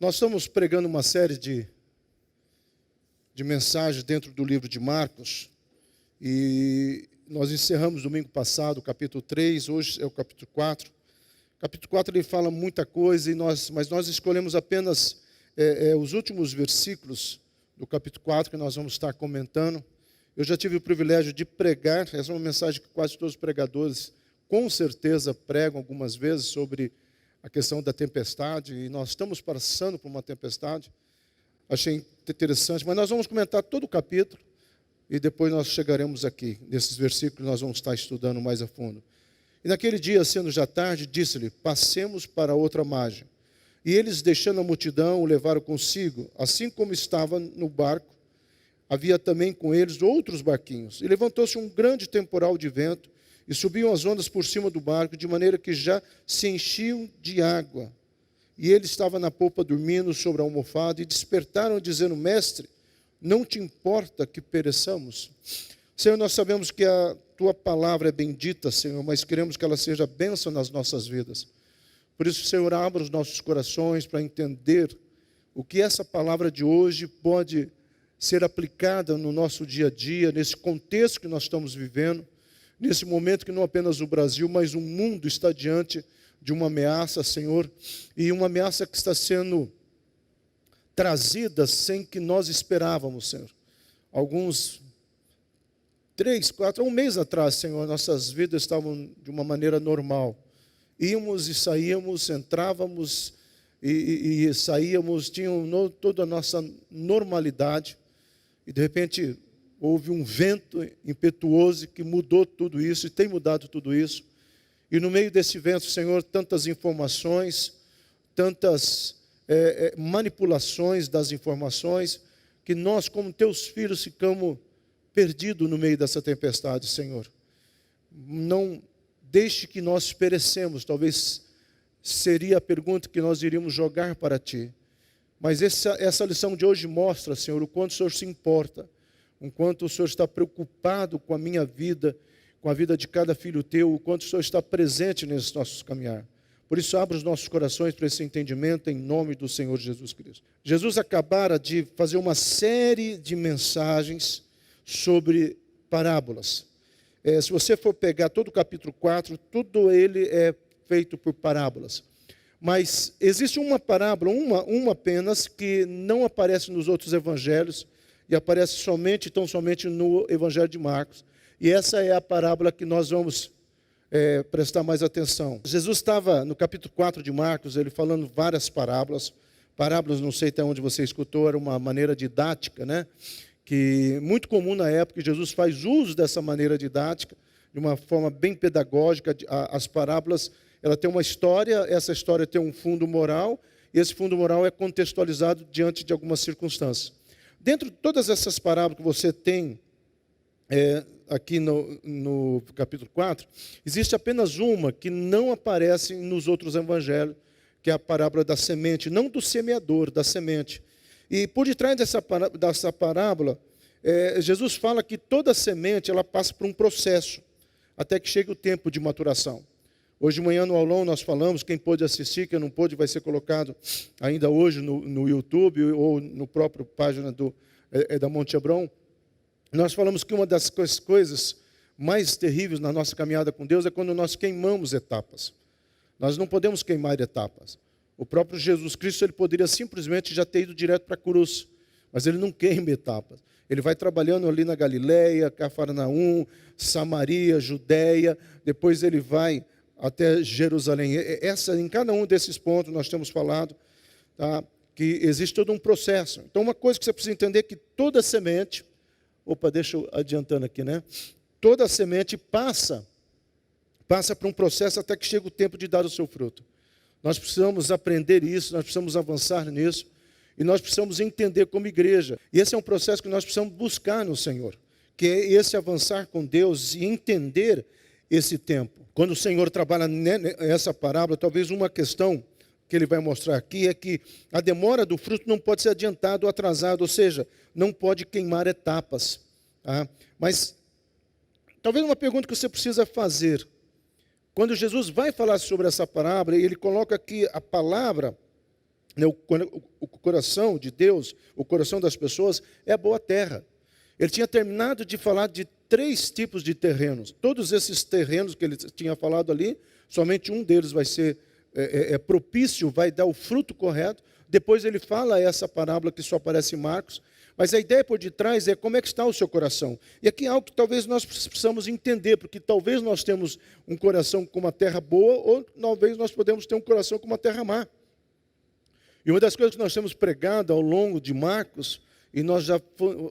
Nós estamos pregando uma série de mensagens dentro do livro de Marcos, e nós encerramos domingo passado o capítulo 3, hoje é o capítulo 4. O capítulo 4 ele fala muita coisa, mas nós escolhemos apenas os últimos versículos do capítulo 4 que nós vamos estar comentando. Eu já tive o privilégio de pregar, essa é uma mensagem que quase todos os pregadores com certeza pregam algumas vezes sobre a questão da tempestade, e nós estamos passando por uma tempestade. Achei interessante, mas nós vamos comentar todo o capítulo, e depois nós chegaremos aqui, nesses versículos nós vamos estar estudando mais a fundo. E naquele dia, sendo já tarde, disse-lhe: passemos para outra margem. E eles, deixando a multidão, o levaram consigo, assim como estava no barco, havia também com eles outros barquinhos. E levantou-se um grande temporal de vento, e subiam as ondas por cima do barco, de maneira que já se enchiam de água. E ele estava na popa dormindo sobre a almofada, e despertaram dizendo: Mestre, não te importa que pereçamos? Senhor, nós sabemos que a tua palavra é bendita, Senhor, mas queremos que ela seja bênção nas nossas vidas. Por isso, Senhor, abra os nossos corações para entender o que essa palavra de hoje pode ser aplicada no nosso dia a dia, nesse contexto que nós estamos vivendo, nesse momento que não apenas o Brasil, mas o mundo está diante de uma ameaça, Senhor, e uma ameaça que está sendo trazida sem que nós esperávamos, Senhor. Alguns 3, 4, um mês atrás, Senhor, nossas vidas estavam de uma maneira normal. Íamos e saíamos, entrávamos e saíamos, tinham toda a nossa normalidade, e de repente houve um vento impetuoso que mudou tudo isso, e tem mudado tudo isso. E no meio desse vento, Senhor, tantas informações, tantas manipulações das informações, que nós, como teus filhos, ficamos perdidos no meio dessa tempestade, Senhor. Não deixe que nós perecemos, talvez seria a pergunta que nós iríamos jogar para Ti. Mas essa lição de hoje mostra, Senhor, o quanto o Senhor se importa, o quanto o Senhor está preocupado com a minha vida, com a vida de cada filho Teu, o quanto o Senhor está presente nesses nossos caminhar. Por isso, abra os nossos corações para esse entendimento, em nome do Senhor Jesus Cristo. Jesus acabara de fazer uma série de mensagens sobre parábolas. Se você for pegar todo o capítulo 4, tudo ele é feito por parábolas. Mas existe uma parábola, uma apenas, que não aparece nos outros evangelhos, e aparece somente, tão somente no Evangelho de Marcos. E essa é a parábola que nós vamos prestar mais atenção. Jesus estava no capítulo 4 de Marcos, ele falando várias parábolas. Parábolas, não sei até onde você escutou, era uma maneira didática, né? Que muito comum na época. Jesus faz uso dessa maneira didática, de uma forma bem pedagógica. As parábolas, ela tem uma história, essa história tem um fundo moral, e esse fundo moral é contextualizado diante de algumas circunstâncias. Dentro de todas essas parábolas que você tem aqui no capítulo 4, existe apenas uma que não aparece nos outros evangelhos, que é a parábola da semente, não do semeador, da semente. E por detrás dessa parábola, Jesus fala que toda semente ela passa por um processo, até que chegue o tempo de maturação. Hoje de manhã no aulão nós falamos, quem pôde assistir, quem não pôde, vai ser colocado ainda hoje no YouTube ou no próprio página da Monte Hebron. Nós falamos que uma das coisas mais terríveis na nossa caminhada com Deus é quando nós queimamos etapas. Nós não podemos queimar etapas. O próprio Jesus Cristo ele poderia simplesmente já ter ido direto para a cruz, mas ele não queima etapas. Ele vai trabalhando ali na Galileia, Cafarnaum, Samaria, Judeia, depois ele vai até Jerusalém. Em cada um desses pontos nós temos falado, tá, que existe todo um processo. Então, uma coisa que você precisa entender é que toda semente, deixa eu adiantando aqui, né? Toda semente passa por um processo até que chega o tempo de dar o seu fruto. Nós precisamos aprender isso, nós precisamos avançar nisso, e nós precisamos entender como igreja. E esse é um processo que nós precisamos buscar no Senhor, que é esse avançar com Deus e entender esse tempo. Quando o Senhor trabalha nessa parábola, talvez uma questão que ele vai mostrar aqui é que a demora do fruto não pode ser adiantado ou atrasado, ou seja, não pode queimar etapas. Tá? Mas talvez uma pergunta que você precisa fazer, quando Jesus vai falar sobre essa parábola, ele coloca aqui a palavra né, o coração de Deus, o coração das pessoas é a boa terra. Ele tinha terminado de falar de 3 tipos de terrenos. Todos esses terrenos que ele tinha falado ali, somente um deles vai ser propício, vai dar o fruto correto. Depois ele fala essa parábola que só aparece em Marcos. Mas a ideia por detrás é como é que está o seu coração. E aqui é algo que talvez nós precisamos entender, porque talvez nós temos um coração com uma terra boa, ou talvez nós podemos ter um coração com uma terra má. E uma das coisas que nós temos pregado ao longo de Marcos, e nós já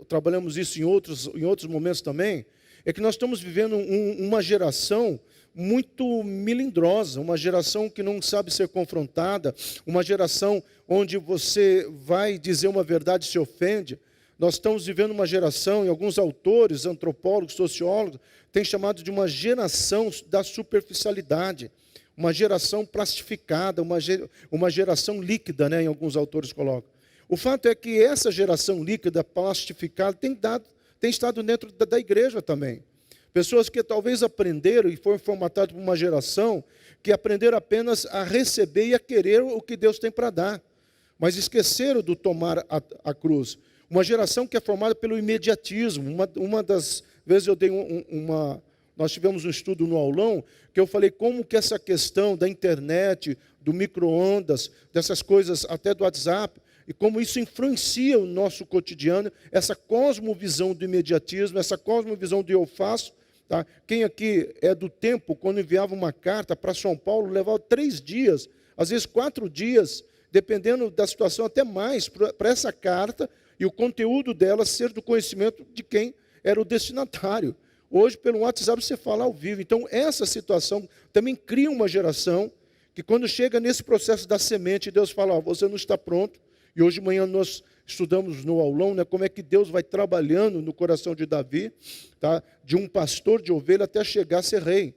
trabalhamos isso em outros momentos também, é que nós estamos vivendo uma geração muito melindrosa, uma geração que não sabe ser confrontada, uma geração onde você vai dizer uma verdade e se ofende. Nós estamos vivendo uma geração, e alguns autores, antropólogos, sociólogos, têm chamado de uma geração da superficialidade, uma geração plastificada, uma geração líquida, né, em alguns autores colocam. O fato é que essa geração líquida, plastificada, tem estado dentro da igreja também. Pessoas que talvez aprenderam e foram formatadas por uma geração que aprenderam apenas a receber e a querer o que Deus tem para dar, mas esqueceram do tomar a cruz. Uma geração que é formada pelo imediatismo. Uma das vezes eu dei nós tivemos um estudo no aulão, que eu falei como que essa questão da internet, do micro-ondas, dessas coisas, até do WhatsApp, e como isso influencia o nosso cotidiano, essa cosmovisão do imediatismo, essa cosmovisão do eu faço. Tá? Quem aqui é do tempo, quando enviava uma carta para São Paulo, levava 3 dias, às vezes 4 dias, dependendo da situação, até mais, para essa carta e o conteúdo dela ser do conhecimento de quem era o destinatário. Hoje, pelo WhatsApp, você fala ao vivo. Então, essa situação também cria uma geração que, quando chega nesse processo da semente, Deus fala, ó, você não está pronto. E hoje de manhã nós estudamos no aulão, né, como é que Deus vai trabalhando no coração de Davi, tá, de um pastor de ovelha até chegar a ser rei.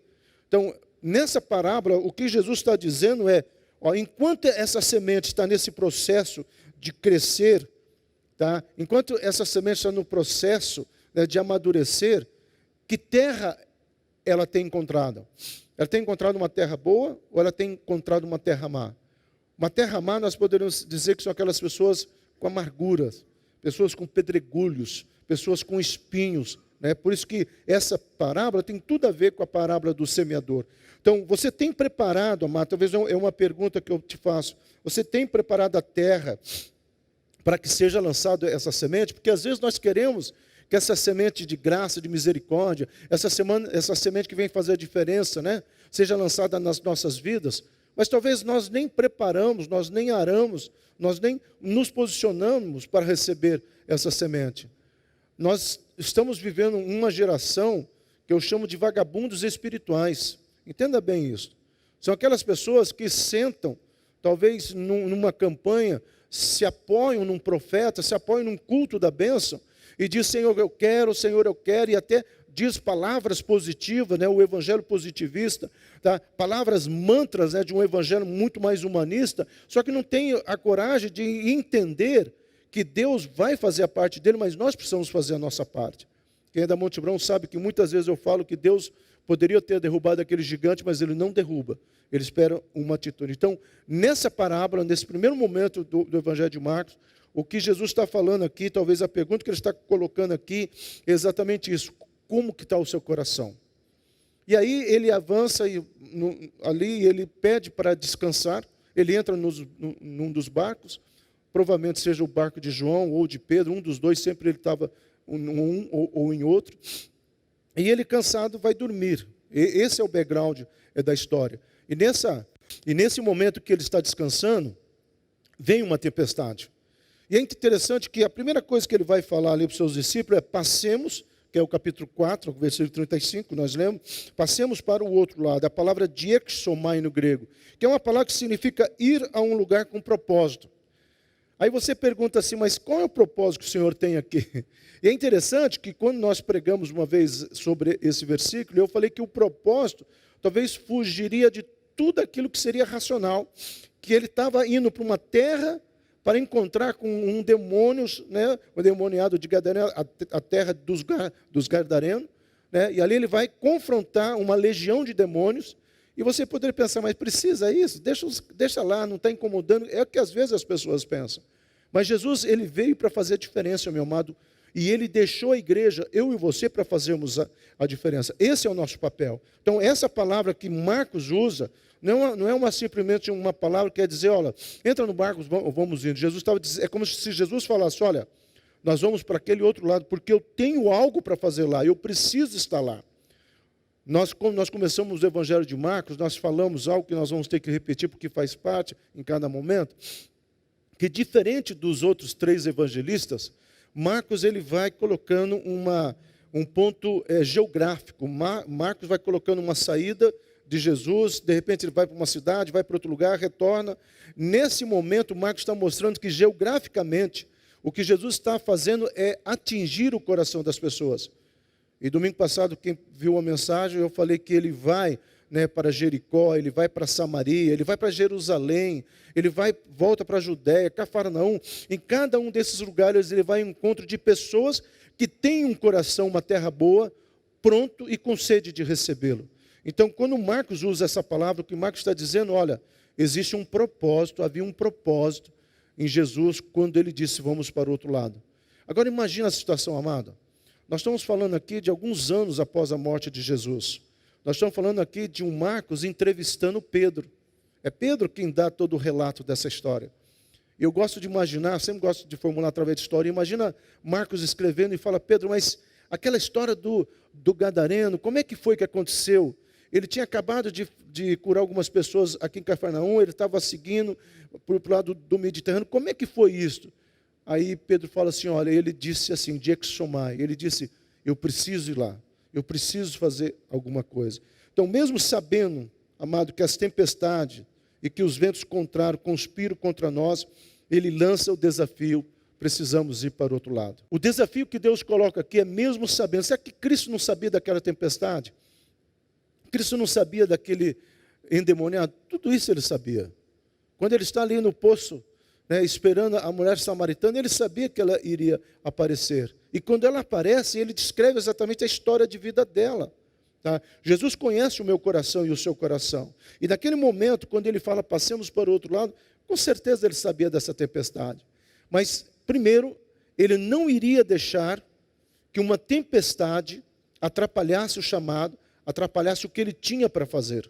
Então, nessa parábola, o que Jesus está dizendo é, ó, enquanto essa semente está nesse processo de crescer, tá, enquanto essa semente está no processo, né, de amadurecer, que terra ela tem encontrado? Ela tem encontrado uma terra boa ou ela tem encontrado uma terra má? Uma terra má, nós poderíamos dizer que são aquelas pessoas com amarguras, pessoas com pedregulhos, pessoas com espinhos, né? Por isso que essa parábola tem tudo a ver com a parábola do semeador. Então, você tem preparado, amado, talvez é uma pergunta que eu te faço, você tem preparado a terra para que seja lançada essa semente? Porque às vezes nós queremos que essa semente de graça, de misericórdia, essa semente que vem fazer a diferença, né, seja lançada nas nossas vidas, mas talvez nós nem preparamos, nós nem aramos, nós nem nos posicionamos para receber essa semente. Nós estamos vivendo uma geração que eu chamo de vagabundos espirituais. Entenda bem isso. São aquelas pessoas que sentam, talvez numa campanha, se apoiam num profeta, se apoiam num culto da bênção, e diz, Senhor, eu quero, e até diz palavras positivas, né, o evangelho positivista, tá? Palavras mantras, né, de um evangelho muito mais humanista, só que não tem a coragem de entender que Deus vai fazer a parte dele, mas nós precisamos fazer a nossa parte. Quem é da Monte Brão sabe que muitas vezes eu falo que Deus poderia ter derrubado aquele gigante, mas ele não derruba, ele espera uma atitude. Então, nessa parábola, nesse primeiro momento do evangelho de Marcos, o que Jesus está falando aqui, talvez a pergunta que ele está colocando aqui, é exatamente isso. Como que está o seu coração? E aí ele avança ali, ele pede para descansar, ele entra num dos barcos, provavelmente seja o barco de João ou de Pedro, um dos dois, sempre ele estava um ou em outro, e ele cansado vai dormir. Esse é o background da história. E nesse momento que ele está descansando, vem uma tempestade. E é interessante que a primeira coisa que ele vai falar ali para os seus discípulos é passemos, que é o capítulo 4, versículo 35, nós lemos, passemos para o outro lado, a palavra diexomai no grego, que é uma palavra que significa ir a um lugar com propósito. Aí você pergunta assim, mas qual é o propósito que o Senhor tem aqui? E é interessante que quando nós pregamos uma vez sobre esse versículo, eu falei que o propósito talvez fugiria de tudo aquilo que seria racional, que ele estava indo para uma terra para encontrar com um demônio, né, o demoniado de Gadareno, a terra dos Gadarenos, né, e ali ele vai confrontar uma legião de demônios, E você poderia pensar, mas precisa isso? Deixa lá, não está incomodando. É o que às vezes as pessoas pensam. Mas Jesus, ele veio para fazer a diferença, meu amado. E ele deixou a igreja, eu e você, para fazermos a diferença. Esse é o nosso papel. Então, essa palavra que Marcos usa, não é simplesmente uma palavra que quer dizer, olha, entra no barco, vamos indo. Jesus estava dizendo, é como se Jesus falasse, olha, nós vamos para aquele outro lado, porque eu tenho algo para fazer lá, eu preciso estar lá. Quando nós começamos o Evangelho de Marcos, nós falamos algo que nós vamos ter que repetir, porque faz parte em cada momento, que diferente dos outros 3 evangelistas, Marcos ele vai colocando um ponto geográfico. Marcos vai colocando uma saída de Jesus, de repente ele vai para uma cidade, vai para outro lugar, retorna. Nesse momento, Marcos está mostrando que geograficamente, o que Jesus está fazendo é atingir o coração das pessoas. E domingo passado, quem viu a mensagem, eu falei que ele vai para Jericó, ele vai para Samaria, ele vai para Jerusalém, ele volta para a Judéia, Cafarnaum. Em cada um desses lugares ele vai ao encontro de pessoas que têm um coração, uma terra boa, pronto e com sede de recebê-lo. Então, quando Marcos usa essa palavra, o que Marcos está dizendo, olha, existe um propósito, havia um propósito em Jesus quando ele disse, vamos para o outro lado. Agora imagina a situação, amado. Nós estamos falando aqui de alguns anos após a morte de Jesus. Nós estamos falando aqui de um Marcos entrevistando Pedro. É Pedro quem dá todo o relato dessa história. Eu gosto de imaginar, sempre gosto de formular através de história, imagina Marcos escrevendo e fala, Pedro, mas aquela história do Gadareno, como é que foi que aconteceu? Ele tinha acabado de curar algumas pessoas aqui em Cafarnaum, ele estava seguindo para o lado do Mediterrâneo, como é que foi isso? Aí Pedro fala assim, olha, ele disse assim, diexomai, ele disse, eu preciso ir lá, eu preciso fazer alguma coisa. Então, mesmo sabendo, amado, que as tempestades e que os ventos contrários conspiram contra nós, ele lança o desafio, precisamos ir para o outro lado. O desafio que Deus coloca aqui é mesmo sabendo, será que Cristo não sabia daquela tempestade? Cristo não sabia daquele endemoniado? Tudo isso ele sabia. Quando ele está ali no poço, esperando a mulher samaritana, ele sabia que ela iria aparecer. E quando ela aparece, ele descreve exatamente a história de vida dela. Tá? Jesus conhece o meu coração e o seu coração. E naquele momento, quando ele fala, passemos para o outro lado, com certeza ele sabia dessa tempestade. Mas, primeiro, ele não iria deixar que uma tempestade atrapalhasse o chamado, atrapalhasse o que ele tinha para fazer.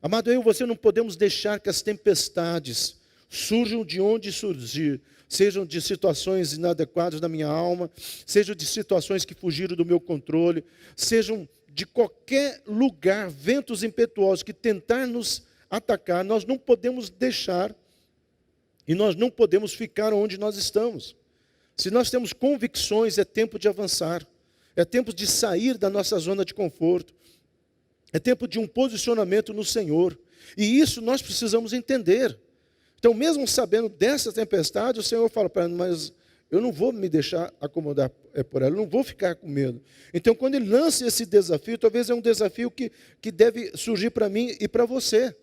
Amado, eu e você não podemos deixar que as tempestades surjam de onde surgir, sejam de situações inadequadas na minha alma, sejam de situações que fugiram do meu controle, sejam de qualquer lugar, ventos impetuosos que tentar nos atacar, nós não podemos deixar e nós não podemos ficar onde nós estamos. Se nós temos convicções, é tempo de avançar, é tempo de sair da nossa zona de conforto, é tempo de um posicionamento no Senhor, e isso nós precisamos entender. Então, mesmo sabendo dessa tempestade, o Senhor fala para ele, mas eu não vou me deixar acomodar por ela, eu não vou ficar com medo. Então, quando ele lança esse desafio, talvez é um desafio que deve surgir para mim e para você.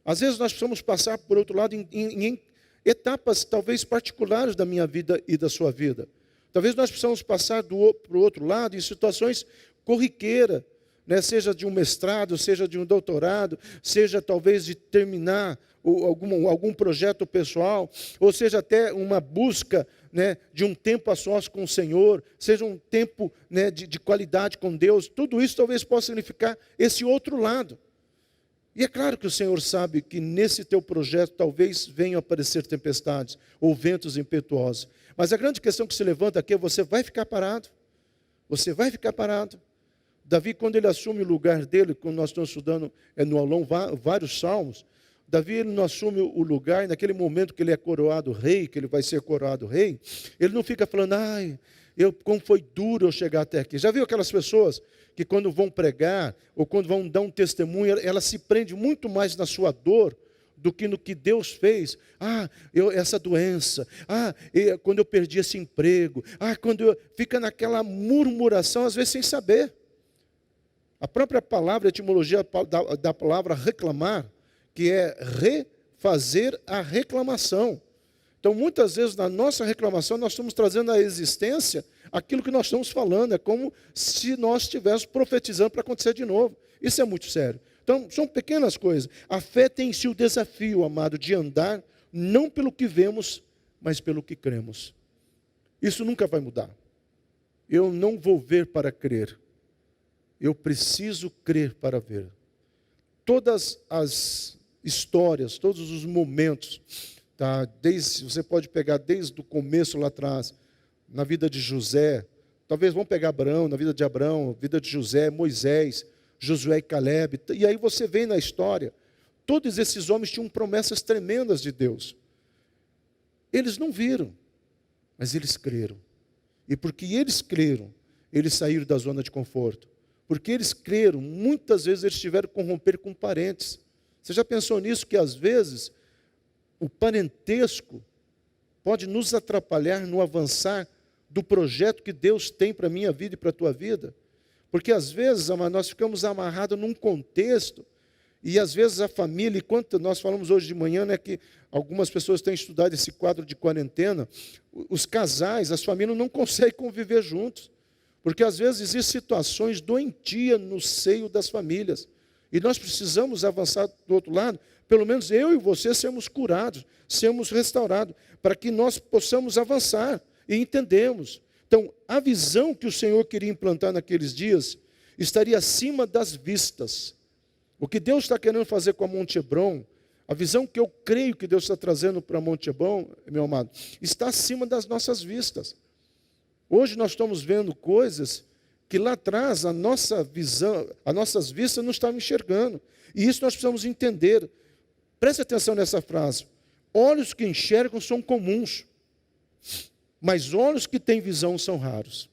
Às vezes nós precisamos passar, por outro lado, em etapas talvez particulares da minha vida e da sua vida. Talvez nós precisamos passar para o outro lado em situações corriqueiras, seja de um mestrado, seja de um doutorado, seja talvez de terminar algum projeto pessoal, ou seja até uma busca de um tempo a sós com o Senhor, seja um tempo de qualidade com Deus, tudo isso talvez possa significar esse outro lado. E é claro que o Senhor sabe que nesse teu projeto talvez venham aparecer tempestades ou ventos impetuosos. Mas a grande questão que se levanta aqui é você vai ficar parado. Você vai ficar parado. Davi, quando ele assume o lugar dele, quando nós estamos estudando no aulão vários salmos, Davi ele não assume o lugar, naquele momento que ele é coroado rei, que ele vai ser coroado rei, ele não fica falando, como foi duro eu chegar até aqui. Já viu aquelas pessoas que quando vão pregar, ou quando vão dar um testemunho, ela se prende muito mais na sua dor, do que no que Deus fez. Essa doença, quando eu perdi esse emprego, fica naquela murmuração, às vezes sem saber. A própria palavra, a etimologia da palavra reclamar, que é refazer a reclamação. Então, muitas vezes, na nossa reclamação, nós estamos trazendo à existência aquilo que nós estamos falando. É como se nós estivéssemos profetizando para acontecer de novo. Isso é muito sério. Então, Então, são pequenas coisas. A fé tem em si o desafio, amado, de andar não pelo que vemos, mas pelo que cremos. Isso nunca vai mudar. Eu não vou ver para crer. Eu preciso crer para ver. Todas as histórias, todos os momentos, tá? Você pode pegar desde o começo lá atrás, na vida de José, talvez vamos pegar Abraão, na vida de Abraão, vida de José, Moisés, Josué e Caleb, e aí você vem na história, todos esses homens tinham promessas tremendas de Deus. Eles não viram, mas eles creram. E porque eles creram, eles saíram da zona de conforto. Porque eles creram, muitas vezes eles tiveram que corromper com parentes. Você já pensou nisso, que às vezes o parentesco pode nos atrapalhar no avançar do projeto que Deus tem para a minha vida e para a tua vida? Porque às vezes, nós ficamos amarrados num contexto, e às vezes a família, enquanto nós falamos hoje de manhã, né, que algumas pessoas têm estudado esse quadro de quarentena, os casais, as famílias não conseguem conviver juntos, porque às vezes existem situações doentias no seio das famílias, e nós precisamos avançar do outro lado, pelo menos eu e você sermos curados, sermos restaurados, para que nós possamos avançar e entendemos. Então, a visão que o Senhor queria implantar naqueles dias estaria acima das vistas. O que Deus está querendo fazer com a Monte Hebron, a visão que eu creio que Deus está trazendo para Monte Hebron, meu amado, está acima das nossas vistas. Hoje nós estamos vendo coisas que lá atrás a nossa visão, as nossas vistas não estavam enxergando. E isso nós precisamos entender. Preste atenção nessa frase. Olhos que enxergam são comuns, mas olhos que têm visão são raros.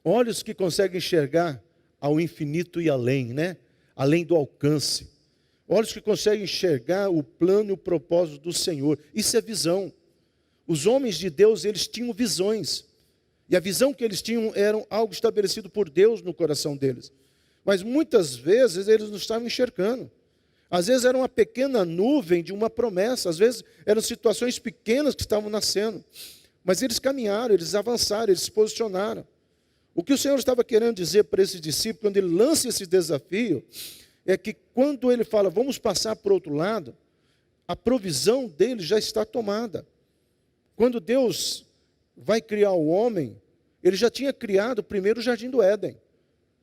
Olhos que conseguem enxergar ao infinito e além, né? Além do alcance. Olhos que conseguem enxergar o plano e o propósito do Senhor. Isso é visão. Os homens de Deus, eles tinham visões. E a visão que eles tinham era algo estabelecido por Deus no coração deles. Mas muitas vezes eles não estavam enxergando. Às vezes era uma pequena nuvem de uma promessa. Às vezes eram situações pequenas que estavam nascendo. Mas eles caminharam, eles avançaram, eles se posicionaram. O que o Senhor estava querendo dizer para esse discípulo, quando ele lança esse desafio, é que quando ele fala, vamos passar para o outro lado, a provisão dele já está tomada. Quando Deus vai criar o homem, ele já tinha criado primeiro o jardim do Éden.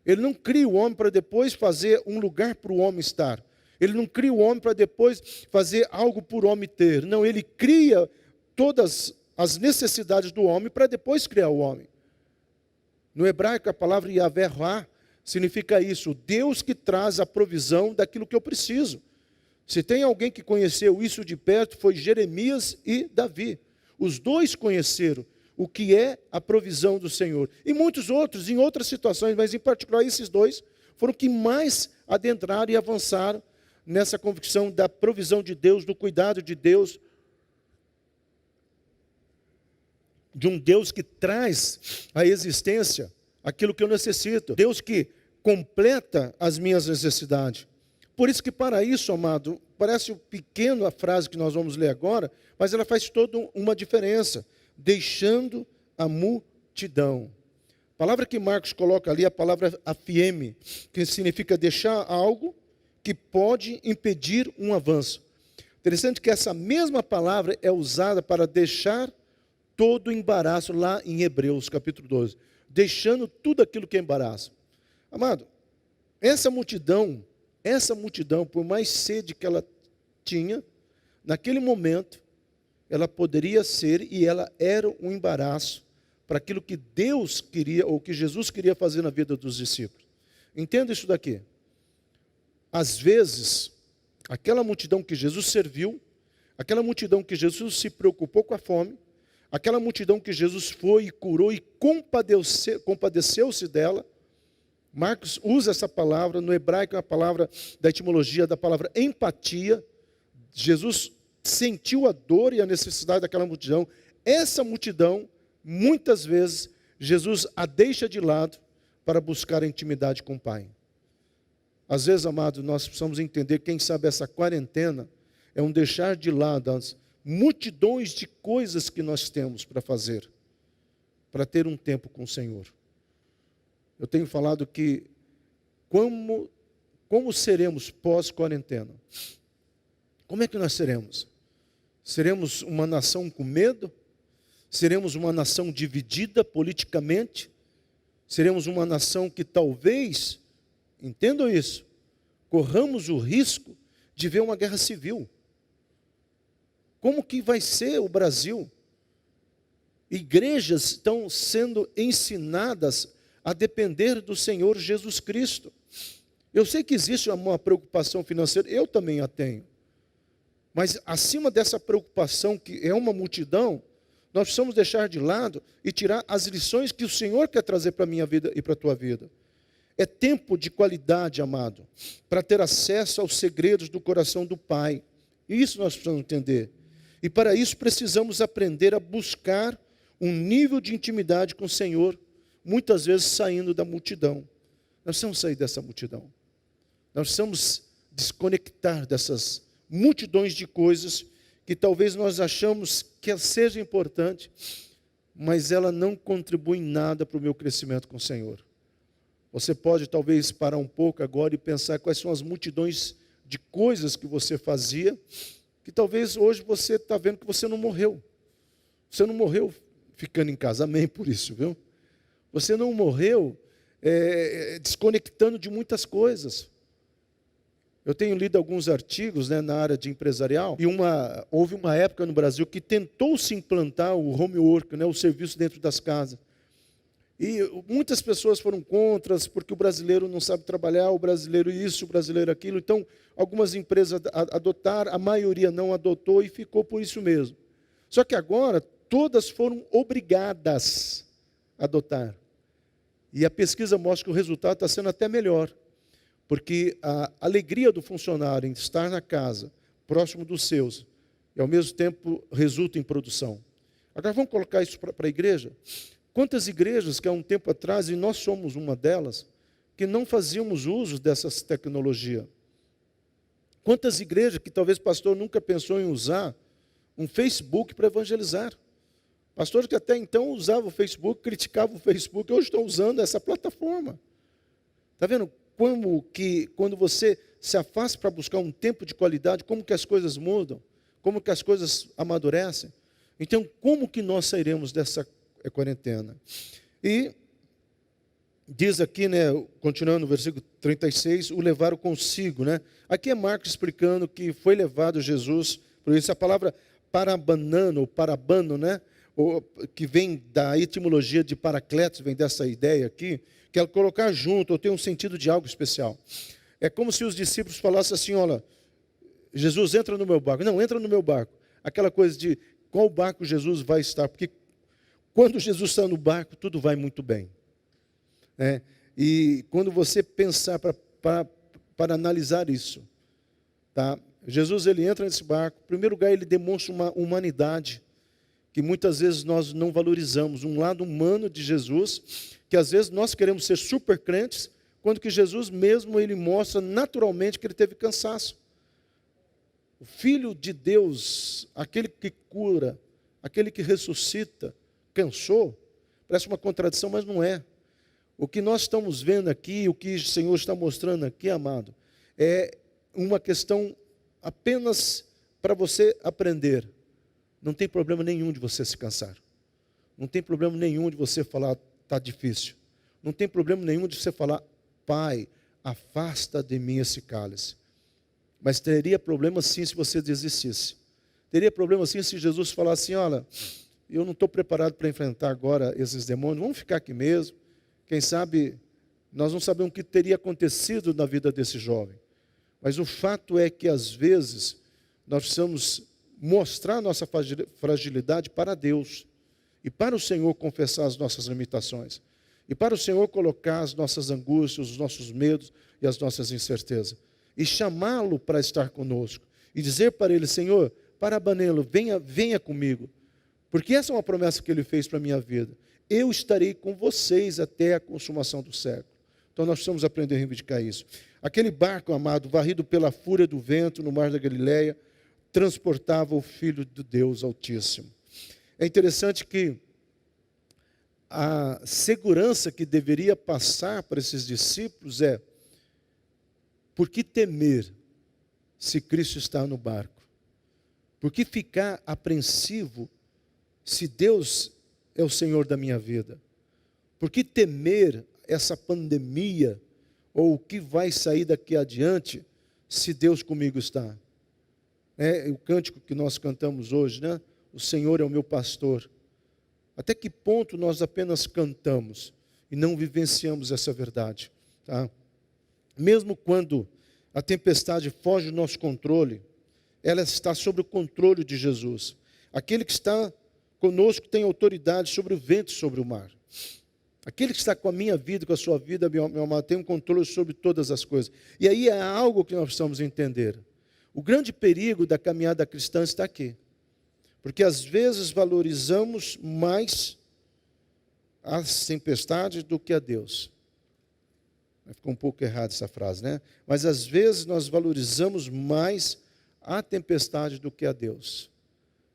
Ele não cria o homem para depois fazer um lugar para o homem estar. Ele não cria o homem para depois fazer algo por o homem ter. Não, ele cria todas as necessidades do homem para depois criar o homem. No hebraico, a palavra Yavé-Ra significa isso, Deus que traz a provisão daquilo que eu preciso. Se tem alguém que conheceu isso de perto, foi Jeremias e Davi. Os dois conheceram o que é a provisão do Senhor. E muitos outros, em outras situações, mas em particular esses dois, foram que mais adentraram e avançaram nessa convicção da provisão de Deus, do cuidado de Deus, de um Deus que traz à existência aquilo que eu necessito. Deus que completa as minhas necessidades. Por isso que para isso, amado, parece pequena a frase que nós vamos ler agora, mas ela faz toda uma diferença. Deixando a multidão. A palavra que Marcos coloca ali é a palavra afieme, que significa deixar algo que pode impedir um avanço. Interessante que essa mesma palavra é usada para deixar todo o embaraço lá em Hebreus, capítulo 12. Deixando tudo aquilo que é embaraço. Amado, essa multidão, por mais sede que ela tinha, naquele momento, ela poderia ser e ela era um embaraço para aquilo que Deus queria, ou que Jesus queria fazer na vida dos discípulos. Entenda isso daqui. Às vezes, aquela multidão que Jesus serviu, aquela multidão que Jesus se preocupou com a fome, aquela multidão que Jesus foi e curou e compadeceu-se dela, Marcos usa essa palavra, no hebraico é a palavra da etimologia da palavra empatia. Jesus sentiu a dor e a necessidade daquela multidão. Essa multidão, muitas vezes, Jesus a deixa de lado para buscar a intimidade com o Pai. Às vezes, amado, nós precisamos entender, quem sabe essa quarentena é um deixar de lado as multidões de coisas que nós temos para fazer, para ter um tempo com o Senhor. Eu tenho falado que como como seremos pós-quarentena? Como é que nós seremos? Seremos uma nação com medo? Seremos uma nação dividida politicamente? Seremos uma nação que talvez, entendam isso, corramos o risco de ver uma guerra civil. Como que vai ser o Brasil? Igrejas estão sendo ensinadas a depender do Senhor Jesus Cristo. Eu sei que existe uma preocupação financeira, eu também a tenho. Mas acima dessa preocupação, que é uma multidão, nós precisamos deixar de lado e tirar as lições que o Senhor quer trazer para a minha vida e para a tua vida. É tempo de qualidade, amado, para ter acesso aos segredos do coração do Pai. Isso nós precisamos entender. E para isso precisamos aprender a buscar um nível de intimidade com o Senhor, muitas vezes saindo da multidão. Nós precisamos sair dessa multidão. Nós precisamos desconectar dessas multidões de coisas que talvez nós achamos que seja importante, mas ela não contribui em nada para o meu crescimento com o Senhor. Você pode talvez parar um pouco agora e pensar quais são as multidões de coisas que você fazia, que talvez hoje você está vendo que você não morreu. Você não morreu ficando em casa, amém por isso, viu? Você não morreu desconectando de muitas coisas. Eu tenho lido alguns artigos, né, na área de empresarial, e houve uma época no Brasil que tentou se implantar o homework, né, o serviço dentro das casas. E muitas pessoas foram contra, porque o brasileiro não sabe trabalhar, o brasileiro isso, o brasileiro aquilo. Então, algumas empresas adotaram, a maioria não adotou e ficou por isso mesmo. Só que agora, todas foram obrigadas a adotar. E a pesquisa mostra que o resultado está sendo até melhor. Porque a alegria do funcionário em estar na casa, próximo dos seus, e ao mesmo tempo resulta em produção. Agora vamos colocar isso para a igreja. Quantas igrejas que há um tempo atrás, e nós somos uma delas, que não fazíamos uso dessas tecnologias? Quantas igrejas que talvez o pastor nunca pensou em usar um Facebook para evangelizar? Pastores que até então usavam o Facebook, criticavam o Facebook, hoje estão usando essa plataforma. Está vendo? Quando você se afasta para buscar um tempo de qualidade, como que as coisas mudam, como que as coisas amadurecem. Então, como que nós sairemos dessa quarentena? E diz aqui, né, continuando no versículo 36, o levaram consigo, né? Aqui é Marcos explicando que foi levado Jesus, por isso a palavra parabanano, ou parabano, né, que vem da etimologia de paracletos, vem dessa ideia aqui, que é colocar junto, ou tem um sentido de algo especial. É como se os discípulos falassem assim, olha, Jesus entra no meu barco. Não, entra no meu barco. Aquela coisa de qual barco Jesus vai estar, porque quando Jesus está no barco, tudo vai muito bem. E quando você pensar para analisar isso, tá? Jesus ele entra nesse barco, em primeiro lugar ele demonstra uma humanidade, que muitas vezes nós não valorizamos, um lado humano de Jesus, que às vezes nós queremos ser super crentes, quando que Jesus mesmo, ele mostra naturalmente que ele teve cansaço. O Filho de Deus, aquele que cura, aquele que ressuscita, cansou? Parece uma contradição, mas não é. O que nós estamos vendo aqui, o que o Senhor está mostrando aqui, amado, é uma questão apenas para você aprender. Não tem problema nenhum de você se cansar. Não tem problema nenhum de você falar, está difícil. Não tem problema nenhum de você falar, Pai, afasta de mim esse cálice. Mas teria problema sim se você desistisse. Teria problema sim se Jesus falasse assim, olha, eu não estou preparado para enfrentar agora esses demônios, vamos ficar aqui mesmo. Quem sabe, nós não sabemos o que teria acontecido na vida desse jovem. Mas o fato é que às vezes nós precisamos mostrar nossa fragilidade para Deus. E para o Senhor confessar as nossas limitações. E para o Senhor colocar as nossas angústias, os nossos medos e as nossas incertezas. E chamá-lo para estar conosco. E dizer para ele, Senhor, parabanê-lo, venha comigo. Porque essa é uma promessa que ele fez para a minha vida. Eu estarei com vocês até a consumação do século. Então nós precisamos aprender a reivindicar isso. Aquele barco, amado, varrido pela fúria do vento no mar da Galileia, transportava o Filho de Deus Altíssimo. É interessante que a segurança que deveria passar para esses discípulos é Por que temer se Cristo está no barco? Por que ficar apreensivo se Deus é o Senhor da minha vida? Por que temer essa pandemia ou o que vai sair daqui adiante se Deus comigo está? É o cântico que nós cantamos hoje, né? O Senhor é o meu pastor. Até que ponto nós apenas cantamos e não vivenciamos essa verdade? Tá? Mesmo quando a tempestade foge do nosso controle, ela está sob o controle de Jesus. Aquele que está conosco tem autoridade sobre o vento e sobre o mar. Aquele que está com a minha vida, com a sua vida, meu amado, tem um controle sobre todas as coisas. E aí é algo que nós precisamos entender. O grande perigo da caminhada cristã está aqui. Porque às vezes valorizamos mais as tempestades do que a Deus. Ficou um pouco errada essa frase, né? Mas às vezes nós valorizamos mais a tempestade do que a Deus.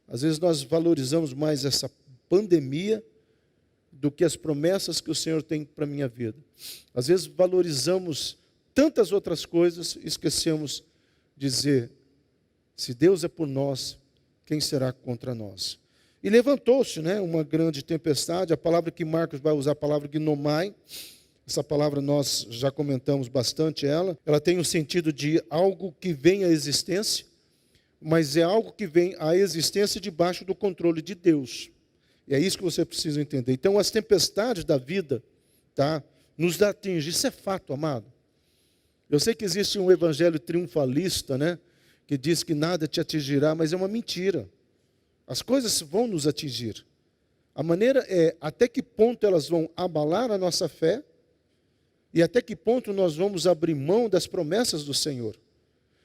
Às vezes nós valorizamos mais essa pandemia do que as promessas que o Senhor tem para a minha vida. Às vezes valorizamos tantas outras coisas e esquecemos de dizer, se Deus é por nós, quem será contra nós? E levantou-se, né, uma grande tempestade. A palavra que Marcos vai usar, a palavra gnomai. Essa palavra nós já comentamos bastante ela. Ela tem o sentido de algo que vem à existência, mas é algo que vem à existência debaixo do controle de Deus. E é isso que você precisa entender. Então, as tempestades da vida, tá, nos atingem. Isso é fato, amado. Eu sei que existe um evangelho triunfalista, né, que diz que nada te atingirá, mas é uma mentira. As coisas vão nos atingir. A maneira é até que ponto elas vão abalar a nossa fé e até que ponto nós vamos abrir mão das promessas do Senhor.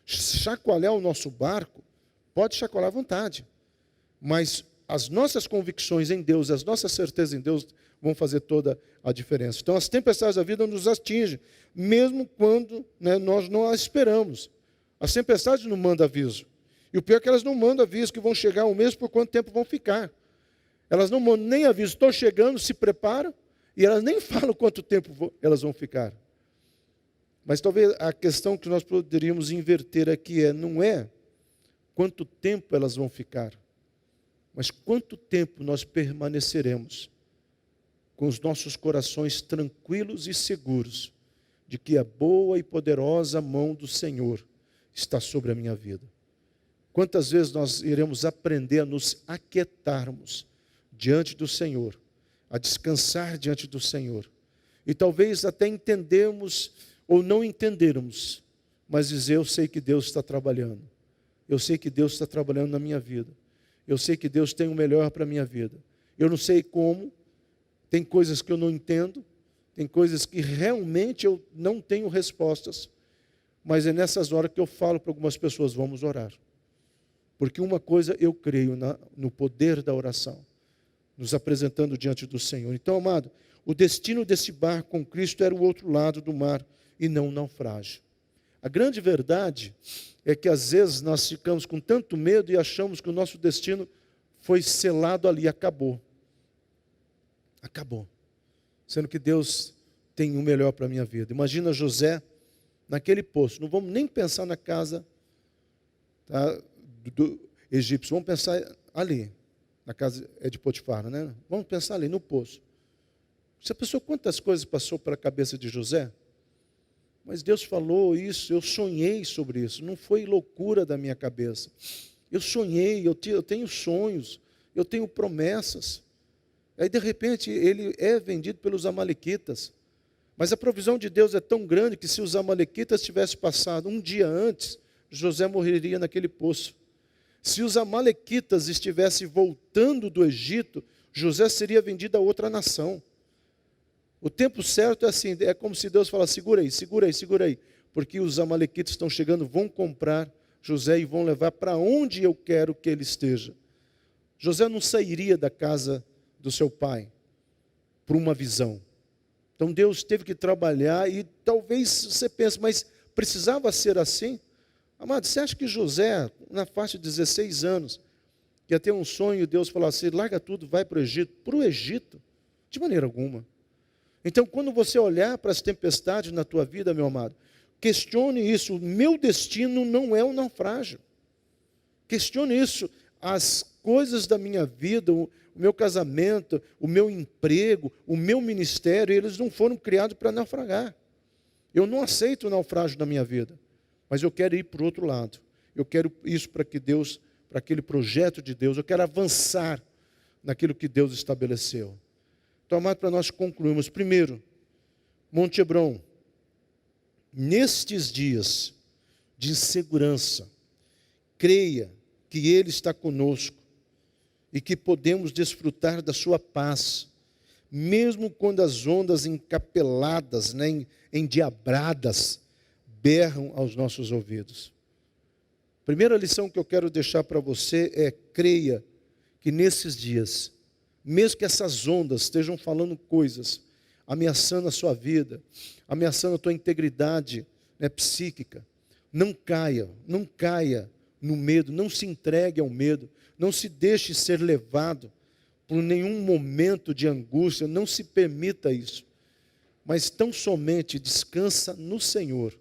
Chacoalhar o nosso barco, pode chacoalhar à vontade, mas as nossas convicções em Deus, as nossas certezas em Deus vão fazer toda a diferença. Então, as tempestades da vida nos atingem, mesmo quando, né, nós não as esperamos. As tempestades não mandam aviso. E o pior é que elas não mandam aviso que vão chegar um mês, por quanto tempo vão ficar. Elas não mandam nem aviso, estou chegando, se preparam, e elas nem falam quanto tempo elas vão ficar. Mas talvez a questão que nós poderíamos inverter aqui não é quanto tempo elas vão ficar, mas quanto tempo nós permaneceremos com os nossos corações tranquilos e seguros de que a boa e poderosa mão do Senhor está sobre a minha vida. Quantas vezes nós iremos aprender a nos aquietarmos diante do Senhor, a descansar diante do Senhor, e talvez até entendermos ou não entendermos, mas dizer, eu sei que Deus está trabalhando, eu sei que Deus está trabalhando na minha vida, eu sei que Deus tem o melhor para a minha vida, eu não sei como, tem coisas que eu não entendo, tem coisas que realmente eu não tenho respostas, mas é nessas horas que eu falo para algumas pessoas, vamos orar. Porque uma coisa eu creio no poder da oração, nos apresentando diante do Senhor. Então, amado, o destino desse barco com Cristo era o outro lado do mar e não o naufrágio. A grande verdade é que às vezes nós ficamos com tanto medo e achamos que o nosso destino foi selado ali, acabou. Acabou. Sendo que Deus tem o melhor para a minha vida. Imagina José naquele poço. Não vamos nem pensar na casa, tá, do egípcio. Vamos pensar ali. Na casa de Potifar, né? Vamos pensar ali no poço. Você pensou quantas coisas passou pela cabeça de José? Mas Deus falou isso, eu sonhei sobre isso. Não foi loucura da minha cabeça. Eu sonhei, eu tenho sonhos, eu tenho promessas. Aí, de repente, ele é vendido pelos amalequitas. Mas a provisão de Deus é tão grande que se os amalequitas tivessem passado um dia antes, José morreria naquele poço. Se os amalequitas estivessem voltando do Egito, José seria vendido a outra nação. O tempo certo é assim, é como se Deus falasse, segura aí, segura aí, segura aí. Porque os amalequitas estão chegando, vão comprar José e vão levar para onde eu quero que ele esteja. José não sairia da casa do seu pai por uma visão. Então Deus teve que trabalhar e talvez você pense, mas precisava ser assim? Amado, você acha que José, na faixa de 16 anos, ia ter um sonho e Deus falou assim, larga tudo, vai para o Egito? Para o Egito? De maneira alguma. Então, quando você olhar para as tempestades na tua vida, meu amado, Questione isso. O meu destino não é o naufrágio. Questione isso. As coisas da minha vida, o meu casamento, o meu emprego, o meu ministério, eles não foram criados para naufragar. Eu não aceito o naufrágio da minha vida, mas eu quero ir para o outro lado. Eu quero isso para que Deus, para aquele projeto de Deus, eu quero avançar naquilo que Deus estabeleceu. Então, amado, para nós concluirmos, primeiro, Monte Hebron, nestes dias de insegurança, creia que Ele está conosco e que podemos desfrutar da sua paz, mesmo quando as ondas encapeladas, endiabradas, berram aos nossos ouvidos. Primeira lição que eu quero deixar para você é: creia que nesses dias, mesmo que essas ondas estejam falando coisas, ameaçando a sua vida, ameaçando a tua integridade psíquica, não caia no medo, não se entregue ao medo, não se deixe ser levado por nenhum momento de angústia, não se permita isso, mas tão somente descansa no Senhor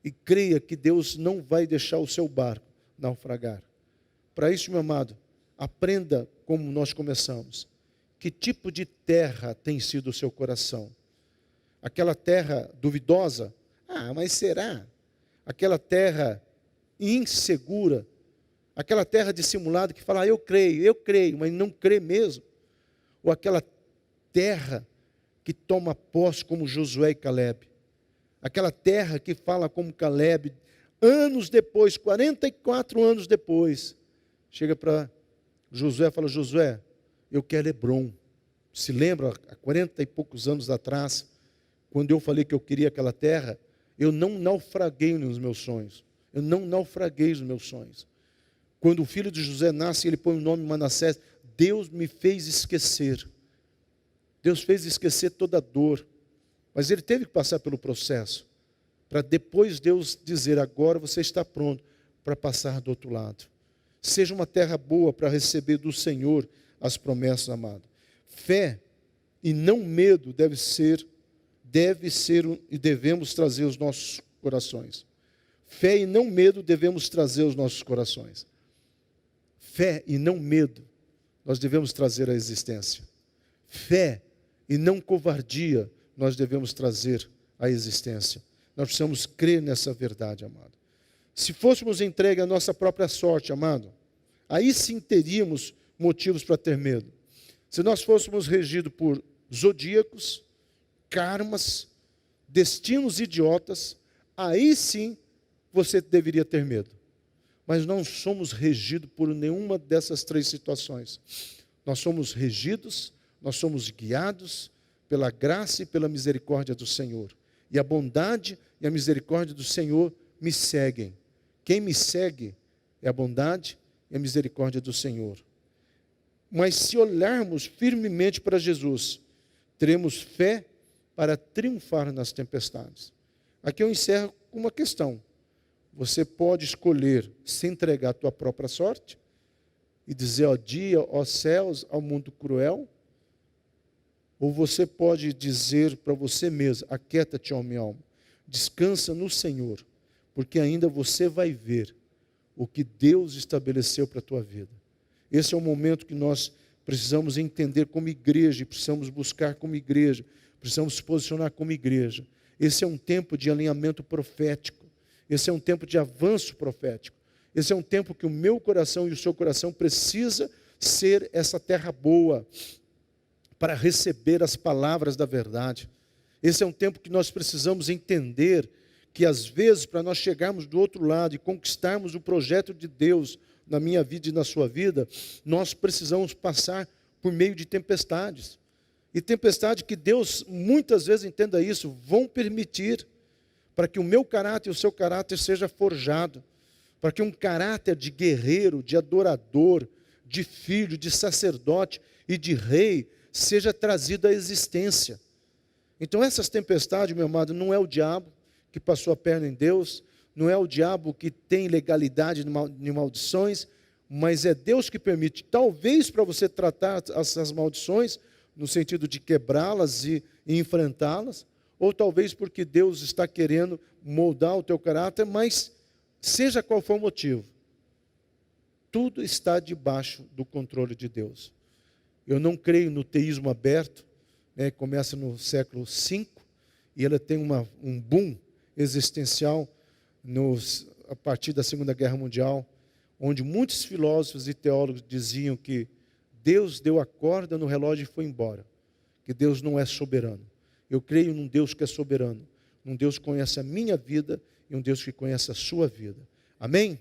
e creia que Deus não vai deixar o seu barco naufragar. Para isso, meu amado, aprenda como nós começamos. Que tipo de terra tem sido o seu coração? Aquela terra duvidosa? Mas será? Aquela terra insegura? Aquela terra dissimulada que fala, eu creio, mas não crê mesmo? Ou aquela terra que toma posse como Josué e Caleb? Aquela terra que fala como Caleb, anos depois, 44 anos depois, chega para Josué e fala, Josué, eu quero Hebron. Se lembra, há 40 e poucos anos atrás, quando eu falei que eu queria aquela terra, eu não naufraguei nos meus sonhos. Quando o filho de José nasce, ele põe o nome Manassés, Deus me fez esquecer. Deus fez esquecer toda a dor. Mas ele teve que passar pelo processo, para depois Deus dizer, agora você está pronto para passar do outro lado. Seja uma terra boa para receber do Senhor as promessas, amado. Fé e não medo deve ser e devemos trazer os nossos corações. Fé e não medo devemos trazer os nossos corações. Fé e não medo nós devemos trazer à existência. Fé e não covardia nós devemos trazer à existência. Nós precisamos crer nessa verdade, amado. Se fôssemos entregues à nossa própria sorte, amado, aí sim teríamos motivos para ter medo. Se nós fôssemos regidos por zodíacos, karmas, destinos idiotas, aí sim você deveria ter medo. Mas não somos regidos por nenhuma dessas três situações. Nós somos regidos, nós somos guiados pela graça e pela misericórdia do Senhor. E a bondade e a misericórdia do Senhor me seguem. Quem me segue é a bondade e a misericórdia do Senhor. Mas se olharmos firmemente para Jesus, teremos fé para triunfar nas tempestades. Aqui eu encerro com uma questão. Você pode escolher se entregar à tua própria sorte e dizer, ó dia, ó céus, ao mundo cruel, ou você pode dizer para você mesmo, aquieta-te, ó minha alma, descansa no Senhor, porque ainda você vai ver o que Deus estabeleceu para a tua vida. Esse é o momento que nós precisamos entender como igreja, e precisamos buscar como igreja, precisamos se posicionar como igreja. Esse é um tempo de alinhamento profético, esse é um tempo de avanço profético, esse é um tempo que o meu coração e o seu coração precisa ser essa terra boa, para receber as palavras da verdade. Esse é um tempo que nós precisamos entender que às vezes para nós chegarmos do outro lado e conquistarmos o projeto de Deus na minha vida e na sua vida, nós precisamos passar por meio de tempestades. E tempestade que Deus, muitas vezes, entenda isso, vão permitir para que o meu caráter e o seu caráter seja forjado, para que um caráter de guerreiro, de adorador, de filho, de sacerdote e de rei seja trazido à existência. Então essas tempestades, meu amado, não é o diabo que passou a perna em Deus, não é o diabo que tem legalidade de maldições, mas é Deus que permite, talvez para você tratar essas maldições, no sentido de quebrá-las e enfrentá-las, ou talvez porque Deus está querendo moldar o teu caráter, mas seja qual for o motivo, tudo está debaixo do controle de Deus. Eu não creio no teísmo aberto, né, começa no século V, e ela tem um boom existencial a partir da Segunda Guerra Mundial, onde muitos filósofos e teólogos diziam que Deus deu a corda no relógio e foi embora, que Deus não é soberano. Eu creio num Deus que é soberano, num Deus que conhece a minha vida e um Deus que conhece a sua vida. Amém?